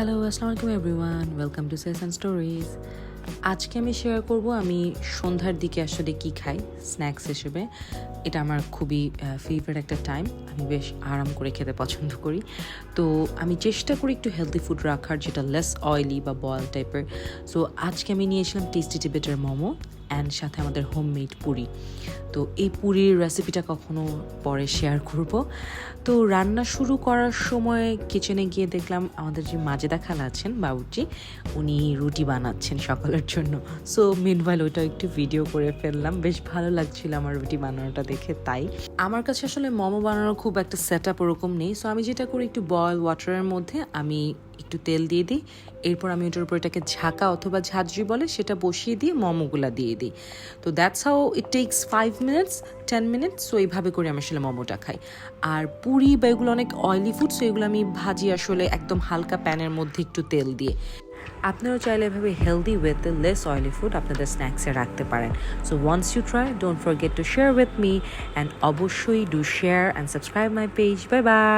Hello, আসসালামু আলাইকুম everyone, welcome to SEHSAN'S stories. আজকে আমি শেয়ার করব আমি সন্ধ্যার দিকে আসলে কি খাই স্ন্যাক্স হিসেবে। এটা আমার খুবই ফেভারিট একটা টাইম। আমি বেশ আরাম করে খেতে পছন্দ করি। তো আমি চেষ্টা করি একটু হেলদি ফুড রাখার, যেটা লেস অয়েলি বা বয়েল টাইপের। সো আজকে আমি নিয়েছিলাম টেস্টি টিবেটের মোমো অ্যান্ড সাথে আমাদের হোমমেড পুরি। তো এই পুরির রেসিপিটা কখনো পরে শেয়ার করব। তো রান্না শুরু করার সময় কিচেনে গিয়ে দেখলাম আমাদের যে মাজেদা খালা আছেন বাবুর্চি, উনি রুটি বানাচ্ছেন সকালের জন্য। সো মিনওয়াইল ওইটা একটু ভিডিও করে ফেললাম, বেশ ভালো লাগছিল আমার রুটি বানানোটা দেখে। তাই আমার কাছে আসলে মোমো বানানোর খুব একটা সেট আপ ওরকম নেই। সো আমি যেটা করি, একটু বয়েল ওয়াটারের মধ্যে আমি একটু তেল দিয়ে দিই, এরপর আমি ওটার উপর এটাকে ঝাঁকা অথবা ঝাঁঝরি বলে সেটা বসিয়ে দিয়ে মোমোগুলা দিয়ে দিই। তো that's how it takes 5 minutes 10 minutes. So এইভাবে করে আমি আসলে মোমোটা খাই। আর পুরি বা এগুলো অনেক অয়েলি ফুড, সো এগুলো আমি ভাজি আসলে একদম হালকা প্যানের মধ্যে একটু তেল দিয়ে। আপনারাও চাইলে এভাবে healthy with less oily food আপনাদের স্ন্যাক্সে রাখতে পারেন। So once you try, don't forget to share with me, and অবশ্যই do share and subscribe my page. Bye by.